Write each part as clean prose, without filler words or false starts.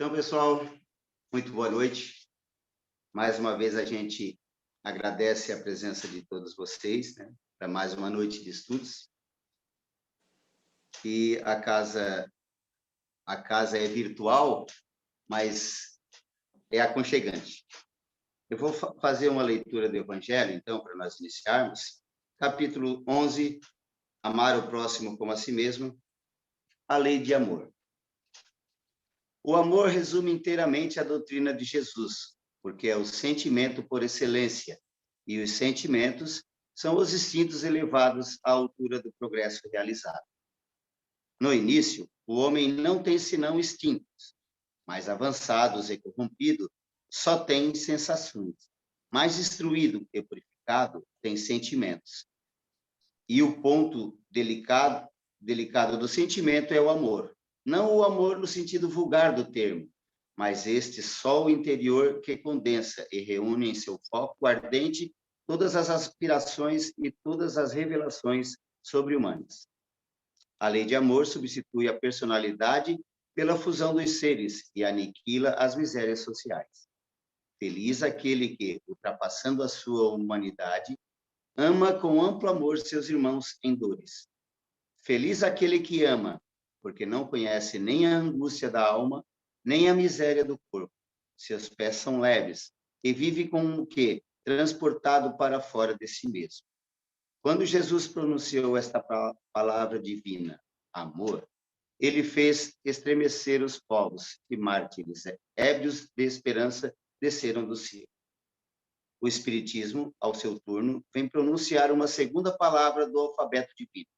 Então, pessoal, muito boa noite. Mais uma vez a gente agradece a presença de todos vocês, né, para mais uma noite de estudos. E a casa é virtual, mas é aconchegante. Eu vou fazer uma leitura do Evangelho, então, para nós iniciarmos. Capítulo 11, amar o próximo como a si mesmo, a lei de amor. O amor resume inteiramente a doutrina de Jesus, porque é o sentimento por excelência, e os sentimentos são os instintos elevados à altura do progresso realizado. No início, o homem não tem senão instintos, mais avançados e corrompido, só tem sensações. Mais instruído e purificado, tem sentimentos. E o ponto delicado do sentimento é o amor. Não o amor no sentido vulgar do termo, mas este sol interior que condensa e reúne em seu foco ardente todas as aspirações e todas as revelações sobre-humanas. A lei de amor substitui a personalidade pela fusão dos seres e aniquila as misérias sociais. Feliz aquele que, ultrapassando a sua humanidade, ama com amplo amor seus irmãos em dores. Feliz aquele que ama, porque não conhece nem a angústia da alma, nem a miséria do corpo. Seus pés são leves e vive como que transportado para fora de si mesmo. Quando Jesus pronunciou esta palavra divina, amor, ele fez estremecer os povos e mártires, ébrios de esperança, desceram do céu. O Espiritismo, ao seu turno, vem pronunciar uma segunda palavra do alfabeto divino.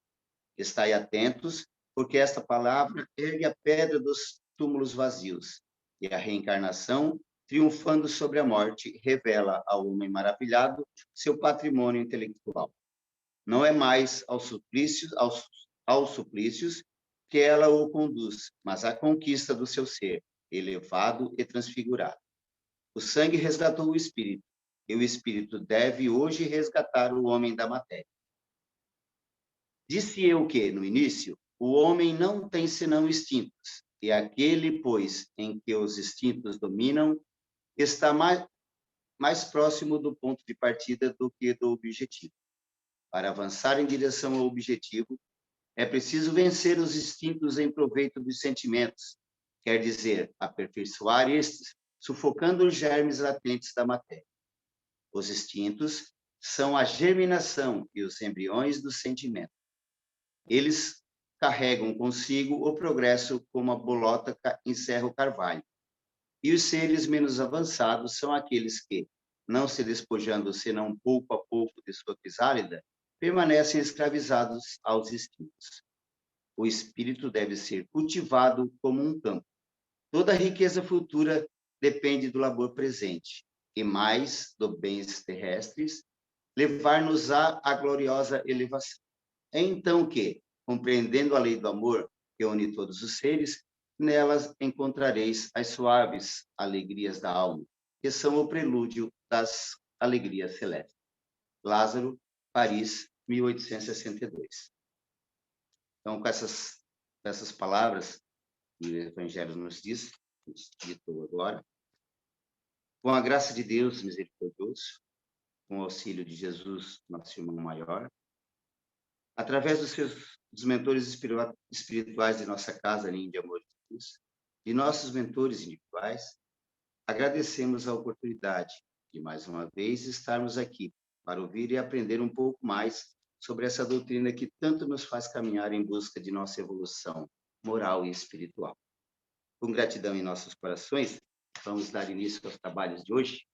Estai atentos, porque esta palavra ergue a pedra dos túmulos vazios, e a reencarnação, triunfando sobre a morte, revela ao homem maravilhado seu patrimônio intelectual. Não é mais aos suplícios que ela o conduz, mas à conquista do seu ser, elevado e transfigurado. O sangue resgatou o espírito, e o espírito deve hoje resgatar o homem da matéria. Disse eu que, no início, o homem não tem senão instintos, e aquele, pois, em que os instintos dominam, está mais próximo do ponto de partida do que do objetivo. Para avançar em direção ao objetivo, é preciso vencer os instintos em proveito dos sentimentos, quer dizer, aperfeiçoar estes, sufocando os germes latentes da matéria. Os instintos são a germinação e os embriões do sentimento. Eles carregam consigo o progresso como a bolota encerra o carvalho. E os seres menos avançados são aqueles que, não se despojando senão pouco a pouco de sua crisálida, permanecem escravizados aos instintos. O espírito deve ser cultivado como um campo. Toda a riqueza futura depende do labor presente, e mais do bens terrestres, levar-nos-á à gloriosa elevação. É então que, compreendendo a lei do amor que une todos os seres, nelas encontrareis as suaves alegrias da alma, que são o prelúdio das alegrias celestes. Lázaro, Paris, 1862. Então, com essas palavras que o Evangelho nos diz, nos ditou agora, com a graça de Deus misericordioso, com o auxílio de Jesus, nosso irmão maior, através dos mentores espirituais de nossa casa, Linha de Amor de Deus, de nossos mentores individuais, agradecemos a oportunidade de, mais uma vez, estarmos aqui para ouvir e aprender um pouco mais sobre essa doutrina que tanto nos faz caminhar em busca de nossa evolução moral e espiritual. Com gratidão em nossos corações, vamos dar início aos trabalhos de hoje,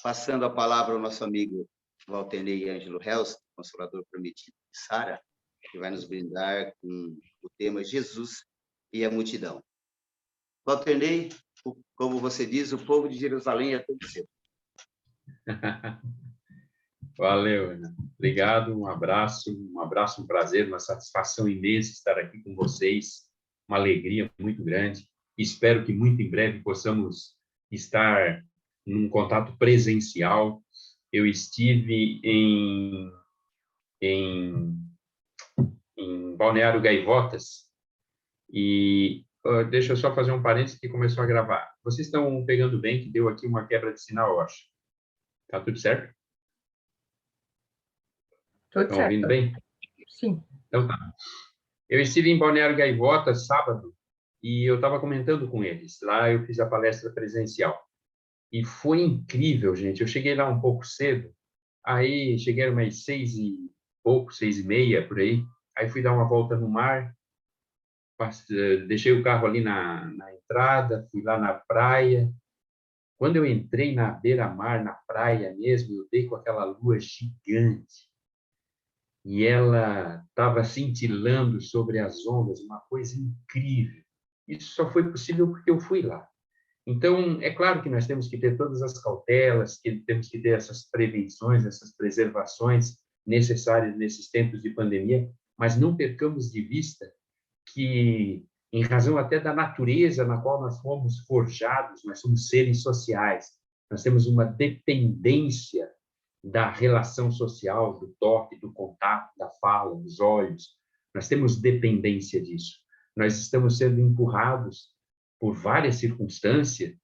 passando a palavra ao nosso amigo Walterney Ângelo Helst, Consolador Prometido de Sara, que vai nos brindar com o tema Jesus e a multidão. Walterney, como você diz, o povo de Jerusalém é todo seu. Valeu, Ana. Obrigado, um abraço, um prazer, uma satisfação imensa estar aqui com vocês, uma alegria muito grande. Espero que muito em breve possamos estar num contato presencial. Eu estive em Balneário Gaivotas e Deixa eu só fazer um parênteses que começou a gravar. Vocês estão pegando bem que deu aqui uma quebra de sinal, eu acho. Tá tudo certo? Tudo Estão certo. ouvindo bem? Sim. Então tá. Eu estive em Balneário Gaivota sábado e eu estava comentando com eles. Lá eu fiz a palestra presencial. E foi incrível, gente. Eu cheguei lá um pouco cedo. Aí cheguei umas 6h pouco, 6h30, por aí. Aí fui dar uma volta no mar. Deixei o carro ali na entrada, fui lá na praia. Quando eu entrei na beira-mar, na praia mesmo, eu dei com aquela lua gigante. E ela estava cintilando sobre as ondas, uma coisa incrível. Isso só foi possível porque eu fui lá. Então, é claro que nós temos que ter todas as cautelas, que temos que ter essas prevenções, essas preservações necessárias nesses tempos de pandemia, mas não percamos de vista que, em razão até da natureza na qual nós fomos forjados, nós somos seres sociais, nós temos uma dependência da relação social, do toque, do contato, da fala, dos olhos. Nós temos dependência disso. Nós estamos sendo empurrados por várias circunstâncias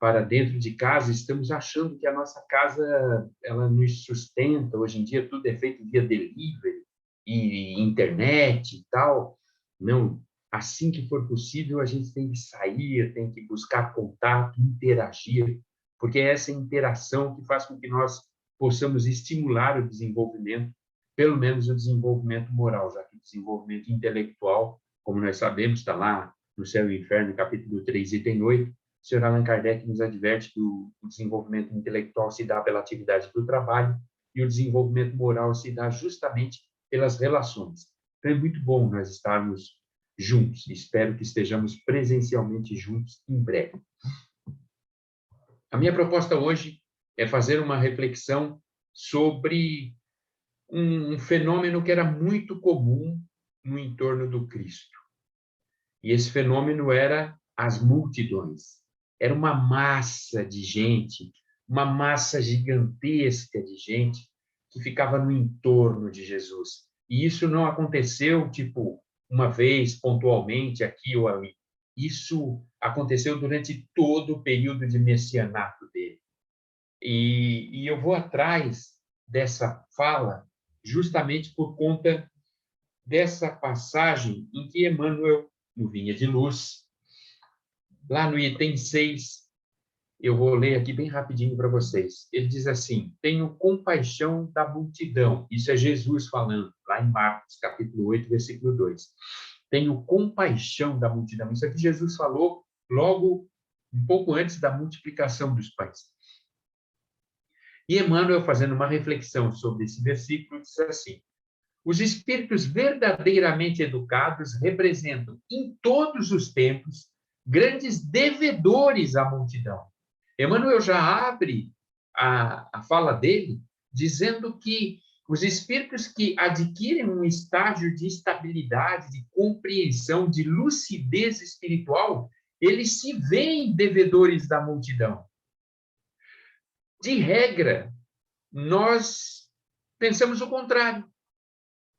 para dentro de casa, estamos achando que a nossa casa ela nos sustenta. Hoje em dia tudo é feito via delivery e internet e tal. Não, assim que for possível, a gente tem que sair, tem que buscar contato, interagir, porque é essa interação que faz com que nós possamos estimular o desenvolvimento, pelo menos o desenvolvimento moral, já que o desenvolvimento intelectual, como nós sabemos, está lá no Céu e o Inferno, capítulo 3, item 8, o Sr. Allan Kardec nos adverte que o desenvolvimento intelectual se dá pela atividade do trabalho e o desenvolvimento moral se dá justamente pelas relações. Então, é muito bom nós estarmos juntos. Espero que estejamos presencialmente juntos em breve. A minha proposta hoje é fazer uma reflexão sobre um fenômeno que era muito comum no entorno do Cristo. E esse fenômeno era as multidões. Era uma massa de gente, uma massa gigantesca de gente que ficava no entorno de Jesus. E isso não aconteceu, tipo, uma vez, pontualmente, aqui ou ali. Isso aconteceu durante todo o período de messianato dele. E eu vou atrás dessa fala justamente por conta dessa passagem em que Emmanuel, no Vinha de Luz, lá no item 6, eu vou ler aqui bem rapidinho para vocês. Ele diz assim: tenho compaixão da multidão. Isso é Jesus falando, lá em Marcos, capítulo 8, versículo 2. Tenho compaixão da multidão. Isso aqui Jesus falou logo um pouco antes da multiplicação dos pães. E Emmanuel, fazendo uma reflexão sobre esse versículo, diz assim: os espíritos verdadeiramente educados representam, em todos os tempos, grandes devedores à multidão. Emmanuel já abre a fala dele dizendo que os espíritos que adquirem um estágio de estabilidade, de compreensão, de lucidez espiritual, eles se veem devedores da multidão. De regra, nós pensamos o contrário,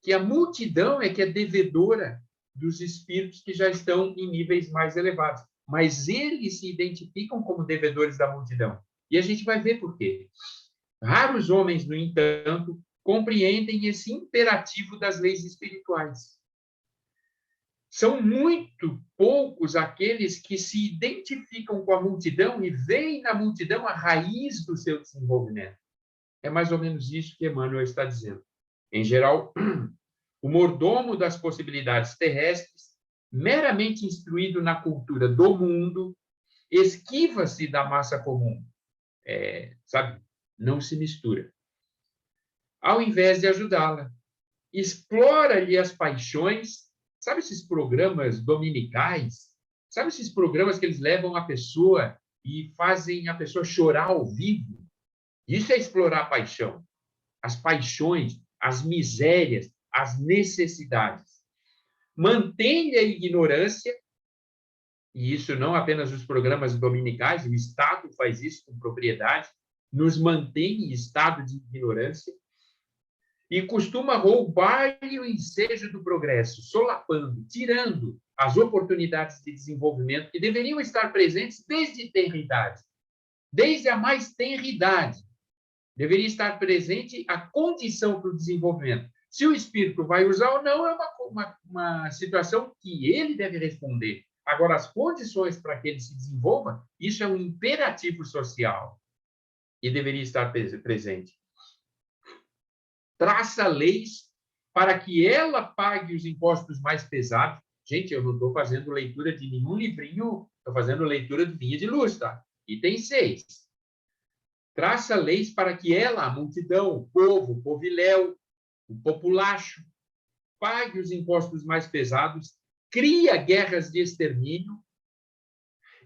que a multidão é que é devedora dos espíritos que já estão em níveis mais elevados. Mas eles se identificam como devedores da multidão. E a gente vai ver por quê. Raros homens, no entanto, compreendem esse imperativo das leis espirituais. São muito poucos aqueles que se identificam com a multidão e veem na multidão a raiz do seu desenvolvimento. É mais ou menos isso que Emmanuel está dizendo. Em geral, o mordomo das possibilidades terrestres, meramente instruído na cultura do mundo, esquiva-se da massa comum. Sabe? Não se mistura. Ao invés de ajudá-la, explora-lhe as paixões. Sabe esses programas dominicais? Sabe esses programas que eles levam a pessoa e fazem a pessoa chorar ao vivo? Isso é explorar a paixão. As paixões, as misérias, as necessidades. Mantém a ignorância, e isso não apenas os programas dominicais, o Estado faz isso com propriedade, nos mantém em estado de ignorância, e costuma roubar-lhe o ensejo do progresso, solapando, tirando as oportunidades de desenvolvimento que deveriam estar presentes desde tenra idade. Desde a mais tenra idade, deveria estar presente a condição para o desenvolvimento. Se o espírito vai usar ou não, é uma situação que ele deve responder. Agora, as condições para que ele se desenvolva, isso é um imperativo social e deveria estar presente. Traça leis para que ela pague os impostos mais pesados. Gente, eu não estou fazendo leitura de nenhum livrinho, estou fazendo leitura de linha de luz, tá? Item 6. Traça leis para que ela, a multidão, o povo, o poviléu, o populacho, pague os impostos mais pesados, cria guerras de extermínio,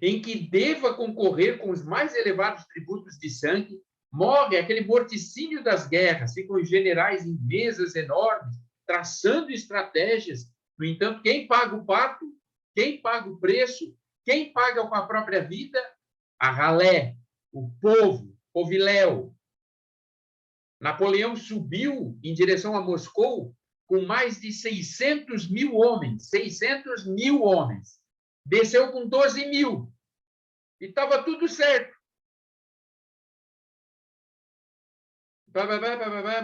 em que deva concorrer com os mais elevados tributos de sangue, morre aquele morticínio das guerras, ficam os generais em mesas enormes, traçando estratégias. No entanto, quem paga o pato? Quem paga o preço? Quem paga com a própria vida? A ralé, o povo, poviléu. Napoleão subiu em direção a Moscou com mais de 600 mil homens. 600 mil homens. Desceu com 12 mil. E estava tudo certo.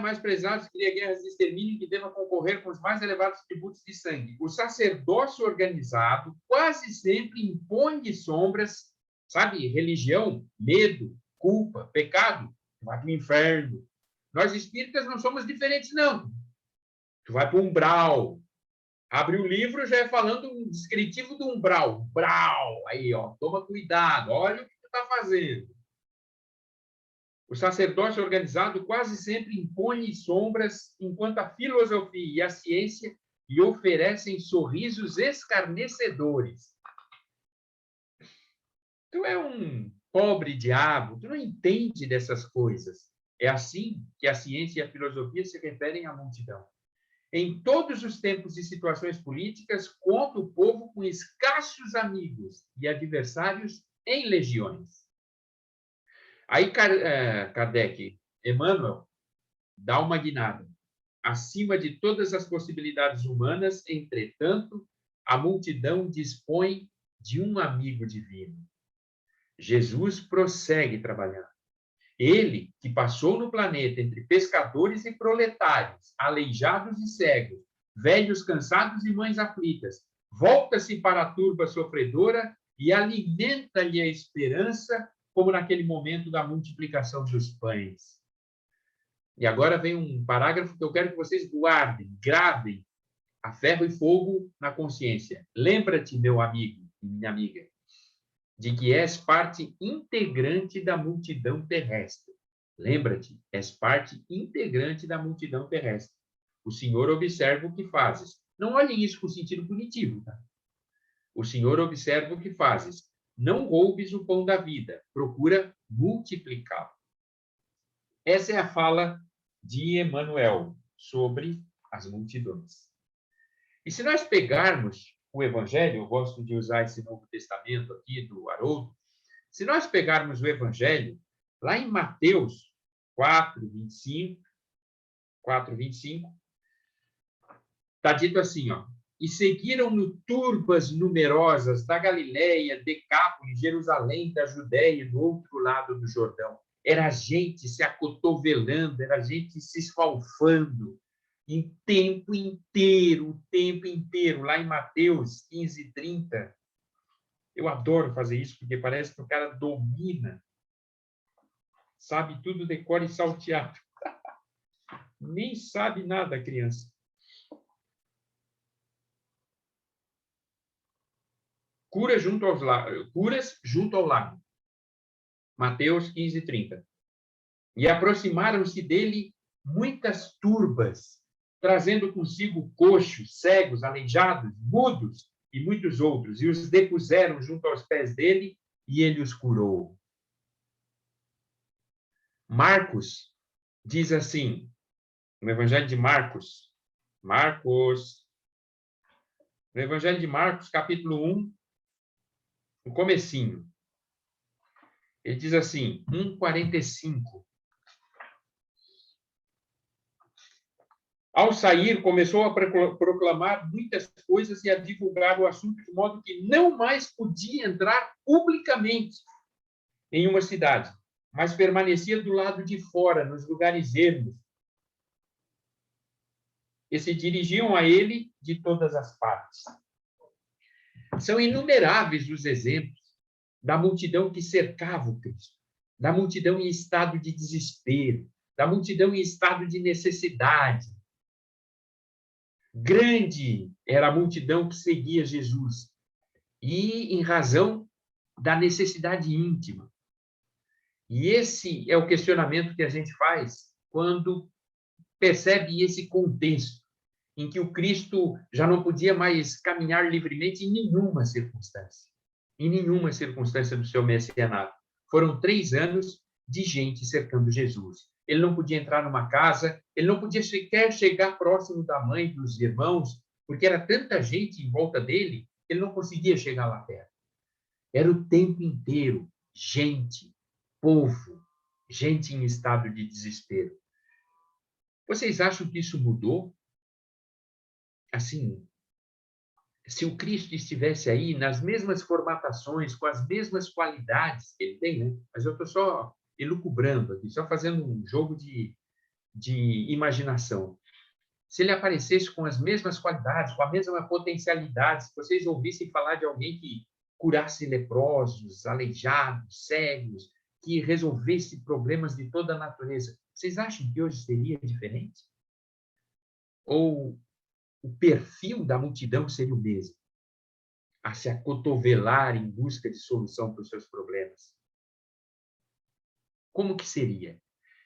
Mais pesados, cria guerras de extermínio que deva concorrer com os mais elevados tributos de sangue. O sacerdócio organizado quase sempre impõe sombras, sabe? Religião, medo, culpa, pecado. Vai para o inferno. Nós espíritas não somos diferentes, não. Tu vai para o umbral. Abre o livro, já é falando um descritivo do umbral. Umbral. Aí, ó, toma cuidado. Olha o que tu está fazendo. O sacerdócio organizado quase sempre impõe sombras, enquanto a filosofia e a ciência lhe oferecem sorrisos escarnecedores. Tu é um pobre diabo, tu não entende dessas coisas. É assim que a ciência e a filosofia se referem à multidão. Em todos os tempos e situações políticas, conta o povo com escassos amigos e adversários em legiões. Aí Kardec, Emmanuel, dá uma guinada. Acima de todas as possibilidades humanas, entretanto, a multidão dispõe de um amigo divino. Jesus prossegue trabalhando. Ele, que passou no planeta entre pescadores e proletários, aleijados e cegos, velhos cansados e mães aflitas, volta-se para a turba sofredora e alimenta-lhe a esperança, como naquele momento da multiplicação dos pães. E agora vem um parágrafo que eu quero que vocês guardem, gravem a ferro e fogo na consciência. Lembra-te, meu amigo e minha amiga, de que és parte integrante da multidão terrestre. Lembra-te, és parte integrante da multidão terrestre. O Senhor observa o que fazes. Não olhem isso com sentido punitivo, tá? O Senhor observa o que fazes. Não roubes o pão da vida, procura multiplicá-lo. Essa é a fala de Emmanuel sobre as multidões. E se nós pegarmos o Evangelho, eu gosto de usar esse Novo Testamento aqui do Haroldo, se nós pegarmos o Evangelho, lá em Mateus 4:25, está dito assim, ó, e seguiram-no turbas numerosas da Galileia, Decápolis, Jerusalém, da Judéia, do outro lado do Jordão. Era gente se acotovelando, era gente se esfalfando, em tempo inteiro, lá em Mateus 15:30. Eu adoro fazer isso, porque parece que o cara domina, sabe tudo de cor e salteado. Nem sabe nada a criança. Curas junto ao lago. Mateus 15:30. E aproximaram-se dele muitas turbas, trazendo consigo coxos, cegos, aleijados, mudos e muitos outros, e os depuseram junto aos pés dele, e ele os curou. Marcos diz assim, no Evangelho de Marcos, no Evangelho de Marcos, capítulo 1, no comecinho, ele diz assim, 1:45. Ao sair, começou a proclamar muitas coisas e a divulgar o assunto, de modo que não mais podia entrar publicamente em uma cidade, mas permanecia do lado de fora, nos lugares ermos, e se dirigiam a ele de todas as partes. São inumeráveis os exemplos da multidão que cercava o Cristo, da multidão em estado de desespero, da multidão em estado de necessidade. Grande era a multidão que seguia Jesus, e em razão da necessidade íntima. E esse é o questionamento que a gente faz quando percebe esse contexto em que o Cristo já não podia mais caminhar livremente em nenhuma circunstância do seu messianato. Foram 3 anos de gente cercando Jesus. Ele não podia entrar numa casa, ele não podia sequer chegar próximo da mãe, dos irmãos, porque era tanta gente em volta dele, ele não conseguia chegar lá perto. Era o tempo inteiro gente, povo, gente em estado de desespero. Vocês acham que isso mudou? Assim, se o Cristo estivesse aí nas mesmas formatações, com as mesmas qualidades que ele tem, né? Mas eu estou só elucubrando aqui, só fazendo um jogo de imaginação. Se ele aparecesse com as mesmas qualidades, com a mesma potencialidade, se vocês ouvissem falar de alguém que curasse leprosos, aleijados, cegos, que resolvesse problemas de toda a natureza, vocês acham que hoje seria diferente? Ou o perfil da multidão seria o mesmo, a se acotovelar em busca de solução para os seus problemas? Como que seria?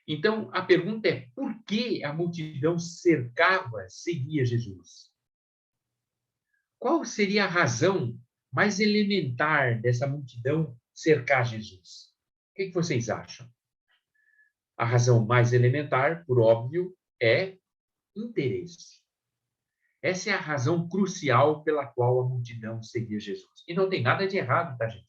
Então, a pergunta é, por que a multidão cercava, seguia Jesus? Qual seria a razão mais elementar dessa multidão cercar Jesus? O que vocês acham? A razão mais elementar, por óbvio, é interesse. Essa é a razão crucial pela qual a multidão seguia Jesus. E não tem nada de errado, tá, gente?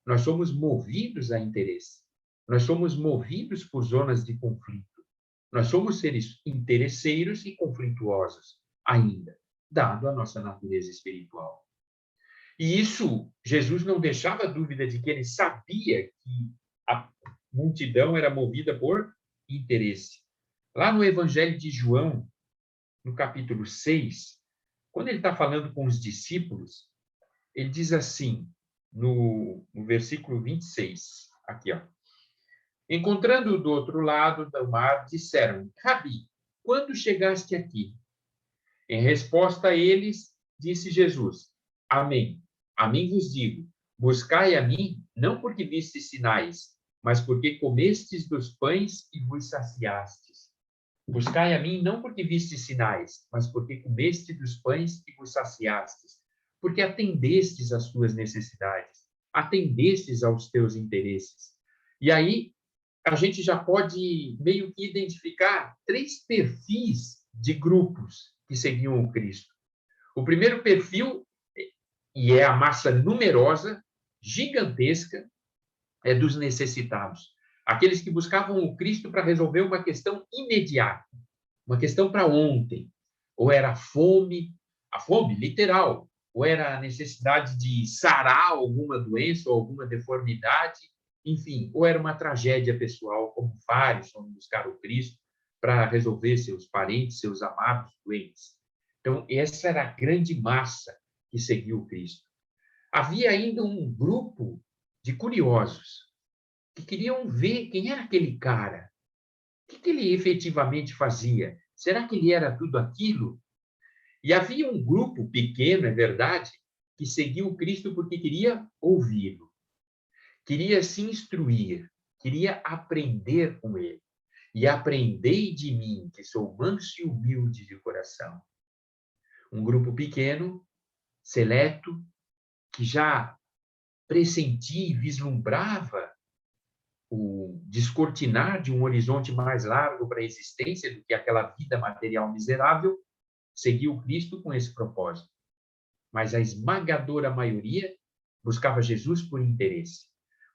Nós somos movidos a interesse. Nós somos movidos por zonas de conflito. Nós somos seres interesseiros e conflituosos ainda, dado a nossa natureza espiritual. E isso, Jesus não deixava dúvida de que ele sabia que a multidão era movida por interesse. Lá no Evangelho de João, no capítulo 6, quando ele está falando com os discípulos, ele diz assim, no versículo 26, aqui, ó. Encontrando do outro lado do mar, disseram, Rabi, quando chegaste aqui? Em resposta a eles, disse Jesus, Amém. Amém vos digo, buscai a mim, não porque vistes sinais, mas porque comestes dos pães e vos saciastes. Buscai a mim, não porque vistes sinais, mas porque comestes dos pães e vos saciastes. Porque atendestes às tuas necessidades, atendestes aos teus interesses. E aí, a gente já pode meio que identificar 3 perfis de grupos que seguiam o Cristo. O primeiro perfil, e é a massa numerosa, gigantesca, é dos necessitados. Aqueles que buscavam o Cristo para resolver uma questão imediata, uma questão para ontem. Ou era a fome literal, ou era a necessidade de sarar alguma doença ou alguma deformidade, enfim, ou era uma tragédia pessoal, como vários foram buscar o Cristo para resolver seus parentes, seus amados doentes. Então, essa era a grande massa que seguiu o Cristo. Havia ainda um grupo de curiosos que queriam ver quem era aquele cara. O que ele efetivamente fazia? Será que ele era tudo aquilo? E havia um grupo pequeno, é verdade, que seguia o Cristo porque queria ouvi-lo, queria se instruir, queria aprender com ele. E aprendei de mim, que sou manso e humilde de coração. Um grupo pequeno, seleto, que já pressentia e vislumbrava o descortinar de um horizonte mais largo para a existência do que aquela vida material miserável, seguiu o Cristo com esse propósito. Mas a esmagadora maioria buscava Jesus por interesse.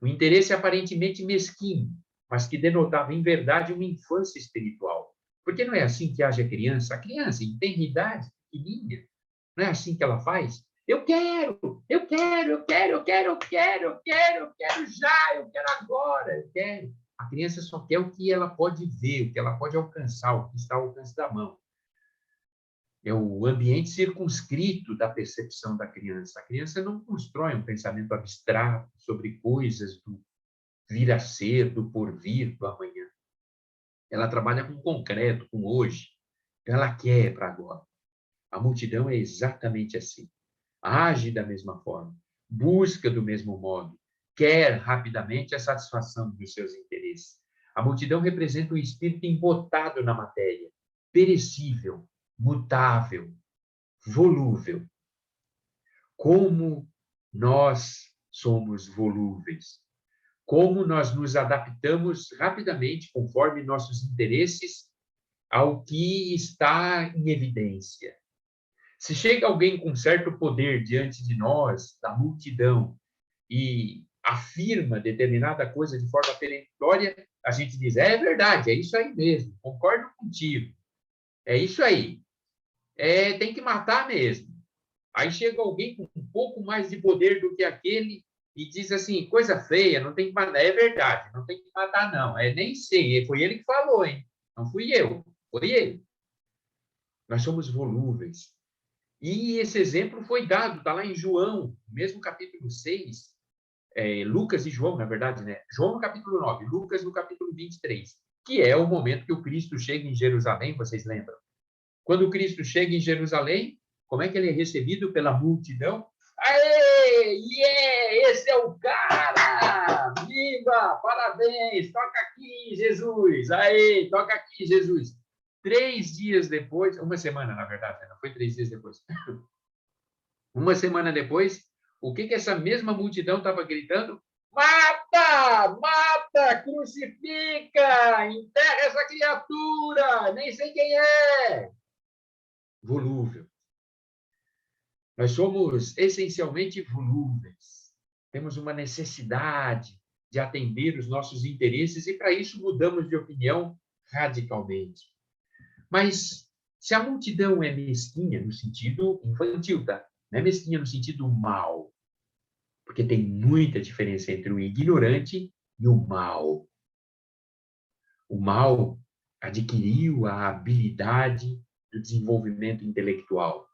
Um interesse aparentemente mesquinho, mas que denotava, em verdade, uma infância espiritual. Porque não é assim que age a criança. A criança, em tenridade, pequenininha, não é assim que ela faz? Eu quero, eu quero, eu quero, eu quero, eu quero, eu quero, eu quero já, eu quero agora, eu quero. A criança só quer o que ela pode ver, o que ela pode alcançar, o que está ao alcance da mão. É o ambiente circunscrito da percepção da criança. A criança não constrói um pensamento abstrato sobre coisas do vir a ser, do porvir, do amanhã. Ela trabalha com concreto, com hoje. Então, ela quer para agora. A multidão é exatamente assim. Age da mesma forma, busca do mesmo modo, quer rapidamente a satisfação dos seus interesses. A multidão representa um espírito embotado na matéria, perecível, mutável, volúvel. Como nós somos volúveis, como nós nos adaptamos rapidamente, conforme nossos interesses, ao que está em evidência. Se chega alguém com certo poder diante de nós, da multidão, e afirma determinada coisa de forma peremptória, a gente diz, é verdade, é isso aí mesmo, concordo contigo, é isso aí, tem que matar mesmo. Aí chega alguém com um pouco mais de poder do que aquele e diz assim, coisa feia, não tem que matar. É verdade, não tem que matar, não. Nem sei, foi ele que falou, hein? Não fui eu, foi ele. Nós somos volúveis. E esse exemplo foi dado, está lá em João, mesmo capítulo 6, Lucas e João, na verdade, né? João no capítulo 9, Lucas no capítulo 23, que é o momento que o Cristo chega em Jerusalém, vocês lembram? Quando o Cristo chega em Jerusalém, como é que ele é recebido pela multidão? Aê! Yeah! Esse é o cara! Viva! Parabéns! Toca aqui, Jesus! Aê! Toca aqui, Jesus! 3 dias depois, uma semana, na verdade, não foi 3 dias depois. Uma semana depois, o que essa mesma multidão estava gritando? Mata! Mata! Crucifica! Enterra essa criatura! Nem sei quem é! Volúvel. Nós somos essencialmente volúveis. Temos uma necessidade de atender os nossos interesses e, para isso, mudamos de opinião radicalmente. Mas se a multidão é mesquinha no sentido infantil, tá? Não é mesquinha no sentido mal, porque tem muita diferença entre o ignorante e o mal. O mal adquiriu a habilidade do desenvolvimento intelectual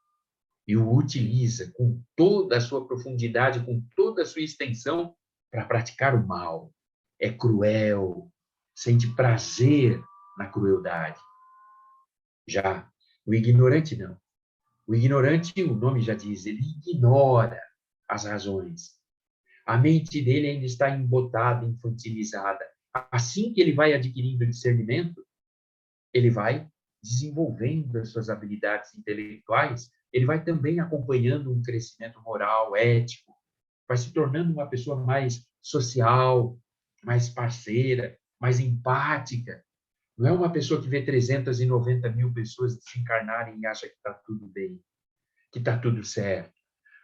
e o utiliza com toda a sua profundidade, com toda a sua extensão, para praticar o mal. É cruel, sente prazer na crueldade. Já o ignorante não. O ignorante, o nome já diz, ele ignora as razões. A mente dele ainda está embotada, infantilizada. Assim que ele vai adquirindo discernimento, ele vai desenvolvendo as suas habilidades intelectuais, ele vai também acompanhando um crescimento moral, ético, vai se tornando uma pessoa mais social, mais parceira, mais empática. Não é uma pessoa que vê 390 mil pessoas desencarnarem e acha que está tudo bem, que está tudo certo.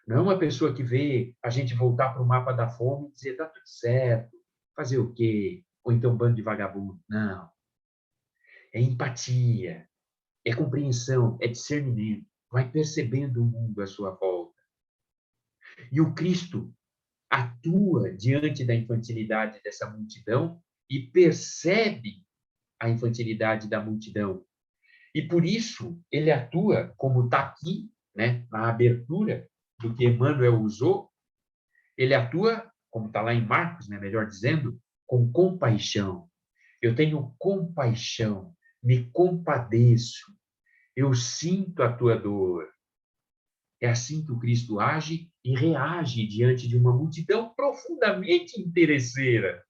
Não é uma pessoa que vê a gente voltar para o mapa da fome e dizer, está tudo certo, fazer o quê? Ou então bando de vagabundo. Não. É empatia, é compreensão, é discernimento. Vai percebendo o mundo à sua volta. E o Cristo atua diante da infantilidade dessa multidão e percebe a infantilidade da multidão. E por isso ele atua, como está aqui, né, na abertura do que Emmanuel usou, ele atua, como está lá em Marcos, né, melhor dizendo, com compaixão. Eu tenho compaixão, me compadeço, eu sinto a tua dor. É assim que o Cristo age e reage diante de uma multidão profundamente interesseira,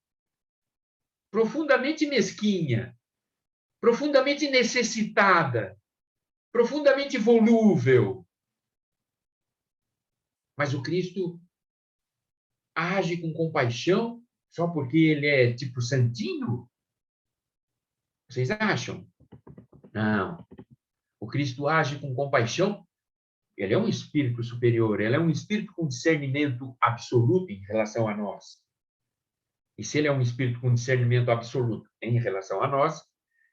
profundamente mesquinha, profundamente necessitada, profundamente volúvel. Mas o Cristo age com compaixão só porque ele é tipo santinho? Vocês acham? Não. O Cristo age com compaixão. Ele é um espírito superior, ele é um espírito com discernimento absoluto em relação a nós. E se ele é um espírito com discernimento absoluto em relação a nós,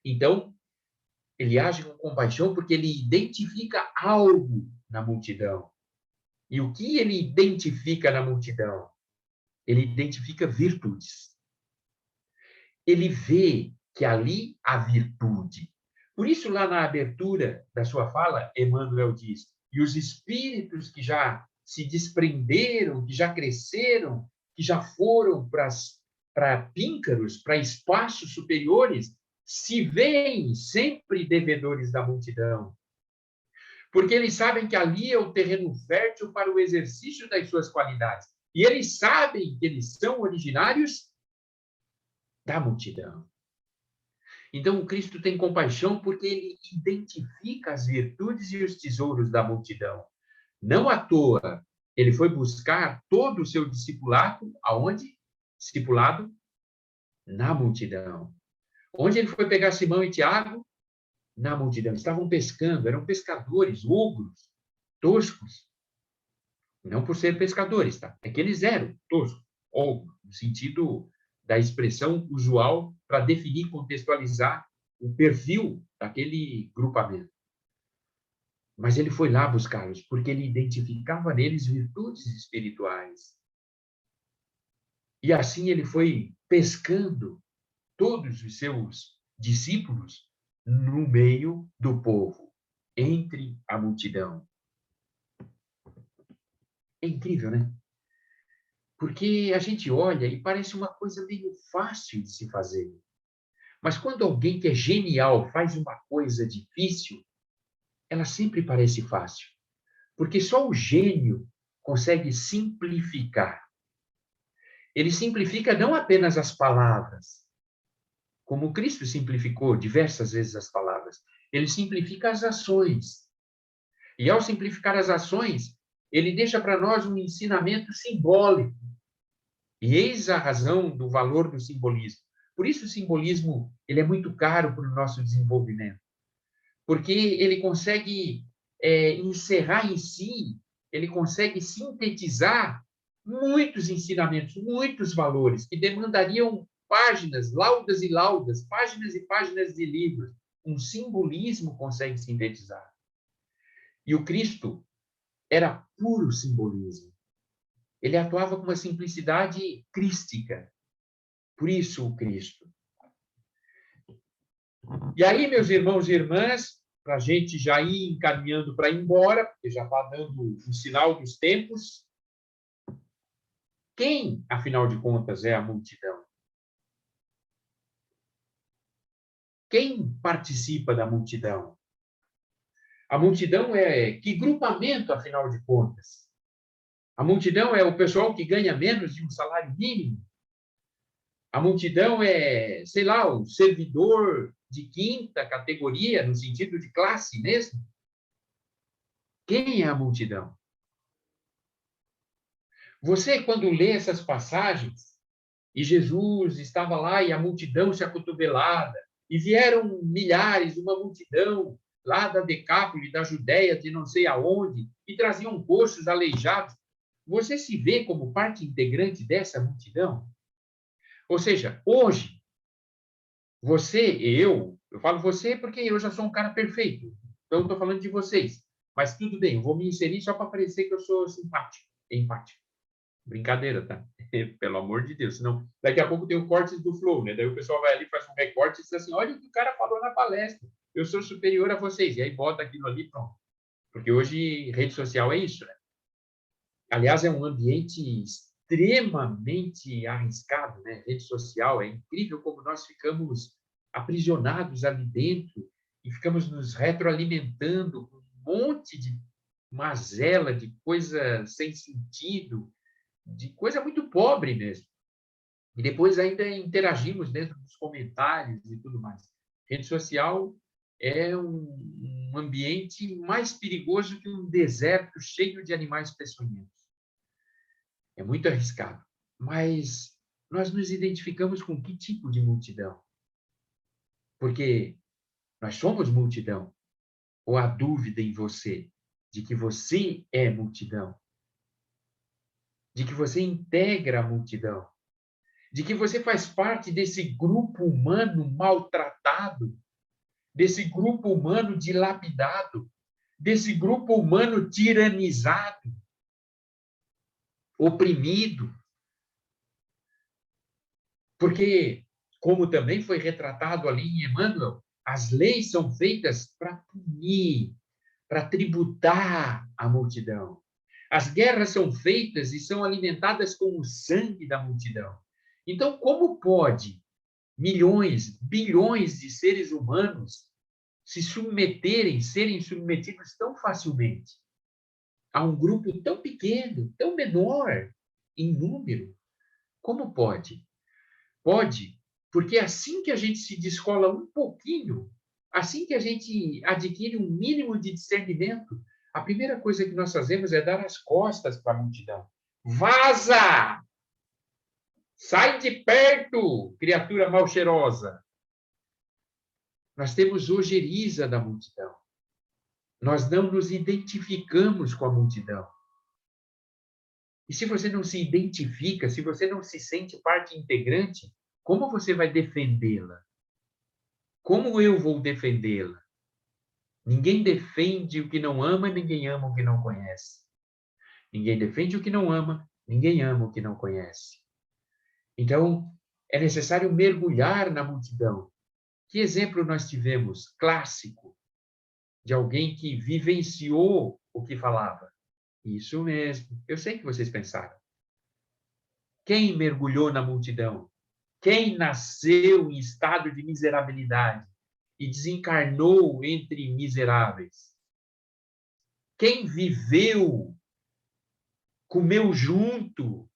então Ele age com compaixão porque ele identifica algo na multidão. E o que ele identifica na multidão? Ele identifica virtudes. Ele vê que ali há virtude. Por isso, lá na abertura da sua fala, Emmanuel diz: e os espíritos que já se desprenderam, que já cresceram, que já foram para píncaros, para espaços superiores, se veem sempre devedores da multidão. Porque eles sabem que ali é o terreno fértil para o exercício das suas qualidades. E eles sabem que eles são originários da multidão. Então, o Cristo tem compaixão porque ele identifica as virtudes e os tesouros da multidão. Não à toa, ele foi buscar todo o seu discipulado, aonde? Discipulado na multidão. Onde ele foi pegar Simão e Tiago? Na multidão. Estavam pescando, eram pescadores, ogros, toscos. Não por ser pescadores, tá? É que eles eram toscos, ogros, no sentido da expressão usual para definir, contextualizar o perfil daquele grupamento. Mas ele foi lá buscá-los, porque ele identificava neles virtudes espirituais. E assim ele foi pescando todos os seus discípulos no meio do povo, entre a multidão. É incrível, né? Porque a gente olha e parece uma coisa meio fácil de se fazer. Mas quando alguém que é genial faz uma coisa difícil, ela sempre parece fácil. Porque só o gênio consegue simplificar. Ele simplifica não apenas as palavras, como Cristo simplificou diversas vezes as palavras. Ele simplifica as ações. E ao simplificar as ações, ele deixa para nós um ensinamento simbólico. E eis a razão do valor do simbolismo. Por isso o simbolismo ele é muito caro para o nosso desenvolvimento. Porque ele consegue encerrar em si, ele consegue sintetizar muitos ensinamentos, muitos valores, que demandariam páginas, laudas e laudas, páginas e páginas de livros. Um simbolismo consegue sintetizar. E o Cristo era puro simbolismo. Ele atuava com uma simplicidade crística. Por isso o Cristo. E aí, meus irmãos e irmãs, para a gente já ir encaminhando para ir embora, porque já está dando o sinal dos tempos, quem, afinal de contas, é a multidão? Quem participa da multidão? A multidão é que grupamento, afinal de contas? A multidão é o pessoal que ganha menos de um salário mínimo? A multidão é, sei lá, o servidor de quinta categoria, no sentido de classe mesmo? Quem é a multidão? Você, quando lê essas passagens, e Jesus estava lá e a multidão se acotovelada, e vieram milhares, uma multidão lá da Decápole, da Judéia, de não sei aonde, e traziam coxos, aleijados. Você se vê como parte integrante dessa multidão? Ou seja, hoje, você e eu falo você porque eu já sou um cara perfeito, então estou falando de vocês. Mas tudo bem, eu vou me inserir só para parecer que eu sou simpático, empático. Brincadeira, tá? Pelo amor de Deus. Senão, daqui a pouco tem o corte do Flow, né? Daí o pessoal vai ali, faz um recorte e diz assim, olha o que o cara falou na palestra. Eu sou superior a vocês. E aí bota aquilo ali, pronto. Porque hoje rede social é isso, né? Aliás, é um ambiente extremamente arriscado, né? Rede social, é incrível como nós ficamos aprisionados ali dentro e ficamos nos retroalimentando com um monte de mazela, de coisa sem sentido, de coisa muito pobre mesmo. E depois ainda interagimos dentro dos comentários e tudo mais. Rede social é um ambiente mais perigoso que um deserto cheio de animais peçonhentos. É muito arriscado. Mas nós nos identificamos com que tipo de multidão? Porque nós somos multidão. Ou há dúvida em você de que você é multidão? De que você integra a multidão? De que você faz parte desse grupo humano maltratado, desse grupo humano dilapidado, desse grupo humano tiranizado, oprimido. Porque, como também foi retratado ali em Emmanuel, as leis são feitas para punir, para tributar a multidão. As guerras são feitas e são alimentadas com o sangue da multidão. Então, como pode milhões, bilhões de seres humanos se submeterem, serem submetidos tão facilmente a um grupo tão pequeno, tão menor em número? Como pode? Pode, porque assim que a gente se descola um pouquinho, assim que a gente adquire um mínimo de discernimento, a primeira coisa que nós fazemos é dar as costas para a multidão. Vaza! Sai de perto, criatura mal cheirosa. Nós temos ojeriza da multidão. Nós não nos identificamos com a multidão. E se você não se identifica, se você não se sente parte integrante, como você vai defendê-la? Como eu vou defendê-la? Ninguém defende o que não ama, ninguém ama o que não conhece. Ninguém defende o que não ama, ninguém ama o que não conhece. Então, é necessário mergulhar na multidão. Que exemplo nós tivemos clássico de alguém que vivenciou o que falava? Isso mesmo. Eu sei que vocês pensaram. Quem mergulhou na multidão? Quem nasceu em estado de miserabilidade e desencarnou entre miseráveis? Quem viveu, comeu junto,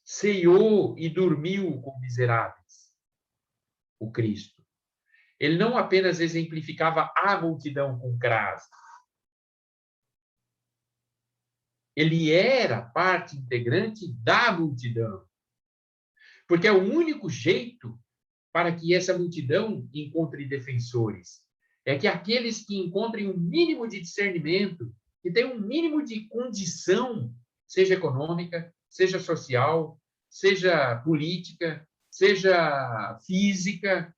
ceiou e dormiu com miseráveis? O Cristo. Ele não apenas exemplificava a multidão com crase. Ele era parte integrante da multidão. Porque é o único jeito para que essa multidão encontre defensores. É que aqueles que encontrem um mínimo de discernimento, que tenham um mínimo de condição, seja econômica, seja social, seja política, seja física,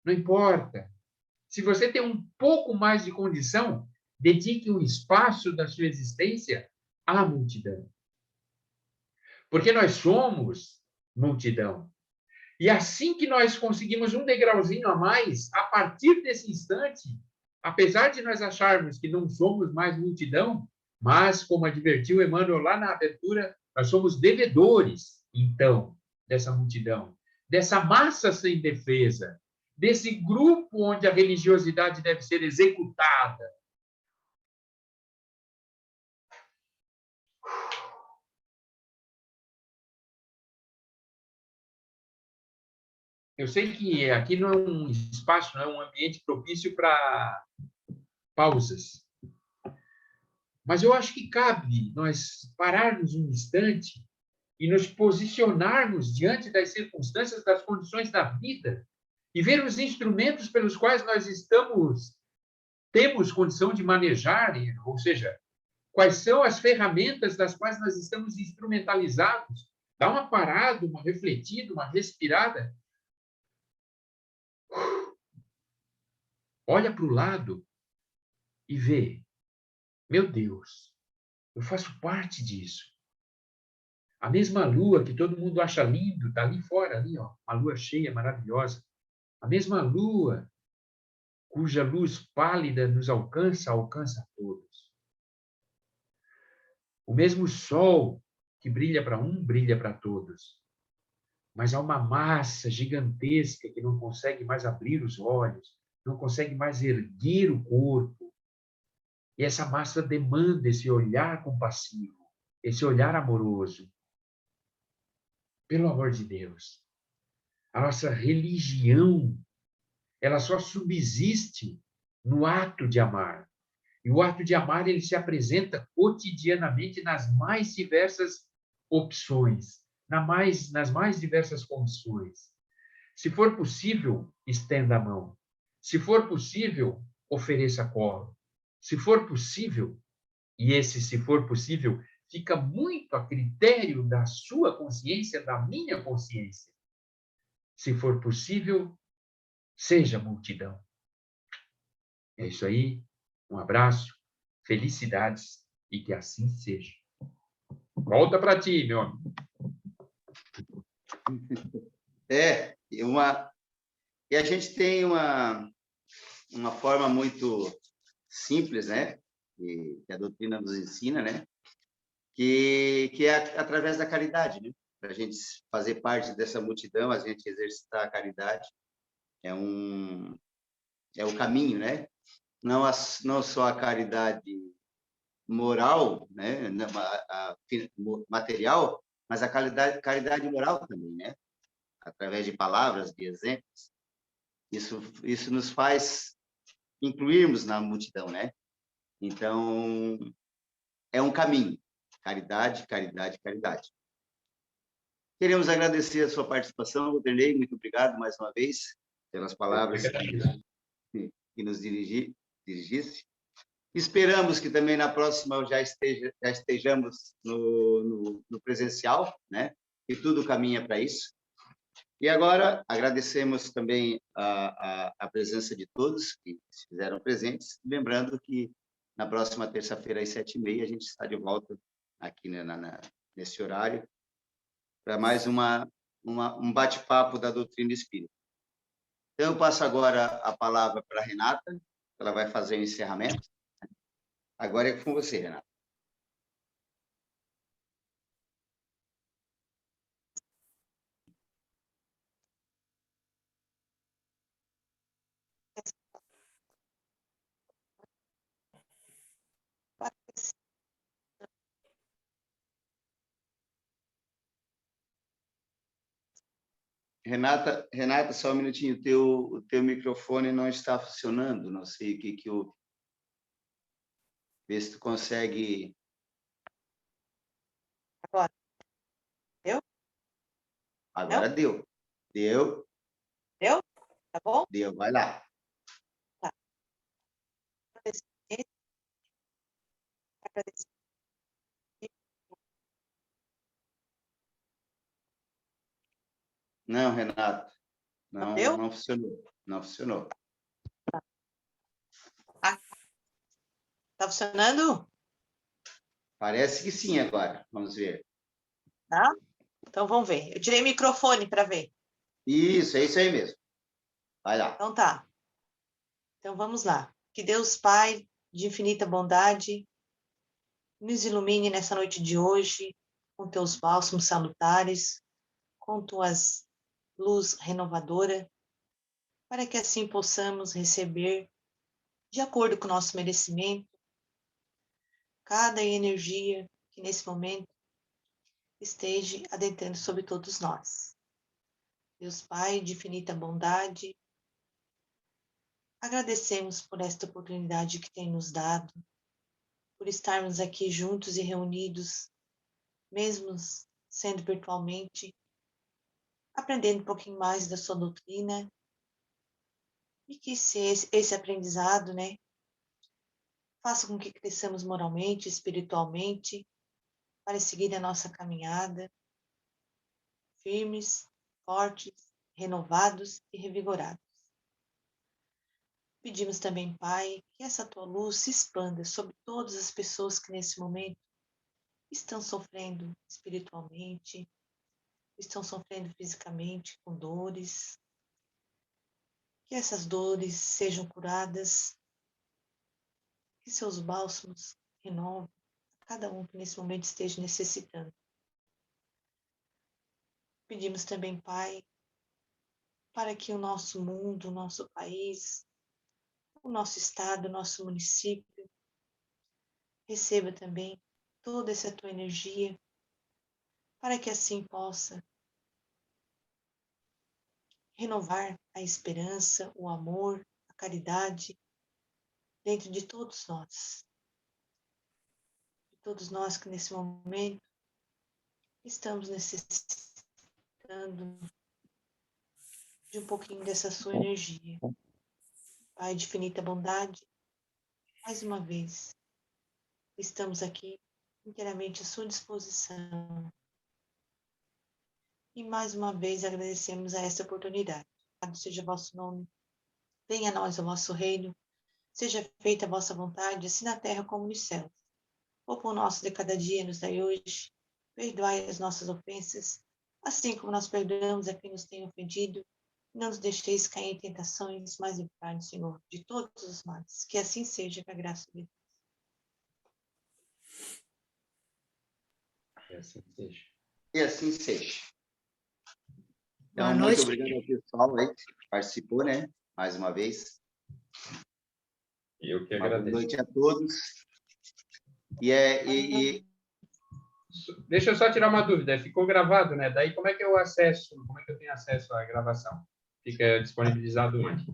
não importa. Se você tem um pouco mais de condição, dedique um espaço da sua existência à multidão. Porque nós somos multidão. E assim que nós conseguimos um degrauzinho a mais, a partir desse instante, apesar de nós acharmos que não somos mais multidão, mas, como advertiu Emmanuel lá na abertura, nós somos devedores, então, dessa multidão, dessa massa sem defesa, desse grupo onde a religiosidade deve ser executada. Eu sei que aqui não é um espaço, não é um ambiente propício para pausas. Mas eu acho que cabe nós pararmos um instante e nos posicionarmos diante das circunstâncias, das condições da vida e ver os instrumentos pelos quais nós temos condição de manejar, ou seja, quais são as ferramentas das quais nós estamos instrumentalizados. Dá uma parada, uma refletida, uma respirada. Olha para o lado e vê. Meu Deus, eu faço parte disso. A mesma lua que todo mundo acha lindo, está ali fora, ali, ó, uma lua cheia, maravilhosa. A mesma lua cuja luz pálida nos alcança, alcança a todos. O mesmo sol que brilha para um, brilha para todos. Mas há uma massa gigantesca que não consegue mais abrir os olhos, não consegue mais erguer o corpo. E essa massa demanda esse olhar compassivo, esse olhar amoroso. Pelo amor de Deus, a nossa religião, ela só subsiste no ato de amar. E o ato de amar, ele se apresenta cotidianamente nas mais diversas opções, nas mais diversas condições. Se for possível, estenda a mão. Se for possível, ofereça colo. Se for possível, e esse se for possível fica muito a critério da sua consciência, da minha consciência. Se for possível, seja multidão. É isso aí. Um abraço, felicidades e que assim seja. Volta para ti, meu amigo. E a gente tem uma forma muito simples, né? Que a doutrina nos ensina, né? Que é através da caridade, né? Para a gente fazer parte dessa multidão, a gente exercitar a caridade é o caminho, né? Não só a caridade moral, né? Material, mas a caridade moral também, né? Através de palavras, de exemplos. Isso nos faz incluirmos na multidão, né? Então, é um caminho. Caridade, caridade, caridade. Queremos agradecer a sua participação, Vanderlei. Muito obrigado mais uma vez pelas palavras que nos dirigisse. Esperamos que também na próxima já estejamos no presencial, né? E tudo caminha para isso. E agora agradecemos também a presença de todos que se fizeram presentes, lembrando que na próxima terça-feira, às 7h30, a gente está de volta aqui, né, nesse horário, para mais um bate-papo da doutrina espírita. Então, eu passo agora a palavra para a Renata, ela vai fazer o encerramento. Agora é com você, Renata. Renata, só um minutinho, o teu microfone não está funcionando, não sei o que houve. Vê se tu consegue... Agora. Deu? Agora deu. Deu? Deu? Tá bom? Deu, vai lá. Tá. Agradecer. Não, Renato, Deu? não funcionou. Não funcionou. Ah, tá funcionando? Parece que sim agora. Vamos ver. Tá? Então vamos ver. Eu tirei o microfone para ver. Isso, é isso aí mesmo. Vai lá. Então tá. Então vamos lá. Que Deus Pai de infinita bondade nos ilumine nessa noite de hoje com teus bálsamos salutares, com tuas luz renovadora, para que assim possamos receber, de acordo com o nosso merecimento, cada energia que nesse momento esteja adentrando sobre todos nós. Deus Pai de infinita bondade, agradecemos por esta oportunidade que tem nos dado, por estarmos aqui juntos e reunidos, mesmo sendo virtualmente, aprendendo um pouquinho mais da sua doutrina, e que esse aprendizado, né, faça com que cresçamos moralmente, espiritualmente, para seguir a nossa caminhada, firmes, fortes, renovados e revigorados. Pedimos também, Pai, que essa tua luz se expanda sobre todas as pessoas que nesse momento estão sofrendo espiritualmente, estão sofrendo fisicamente com dores, que essas dores sejam curadas, que seus bálsamos renovem cada um que nesse momento esteja necessitando. Pedimos também, Pai, para que o nosso mundo, o nosso país, o nosso estado, o nosso município receba também toda essa tua energia, para que assim possa renovar a esperança, o amor, a caridade dentro de todos nós. De todos nós que nesse momento estamos necessitando de um pouquinho dessa sua energia. Pai de infinita bondade, mais uma vez, estamos aqui inteiramente à sua disposição. E mais uma vez agradecemos a essa oportunidade. Louvado seja o vosso nome, venha a nós o vosso reino, Seja feita a vossa vontade, assim na terra como nos céus. O pão nosso de cada dia nos dai hoje. Perdoai as nossas ofensas, assim como nós perdoamos a quem nos tem ofendido. Não nos deixeis cair em tentações, mas livrai-nos, Senhor, de todos os males. Que assim seja, com a graça de Deus. Que assim seja. E assim seja. Boa Então, muito noite. obrigado ao pessoal aí que participou, né? Mais uma vez. Eu que Uma boa agradeço. noite a todos. Deixa eu só tirar uma dúvida. Ficou gravado, né? Daí como é que eu acesso? Como é que eu tenho acesso à gravação? Fica disponibilizado onde?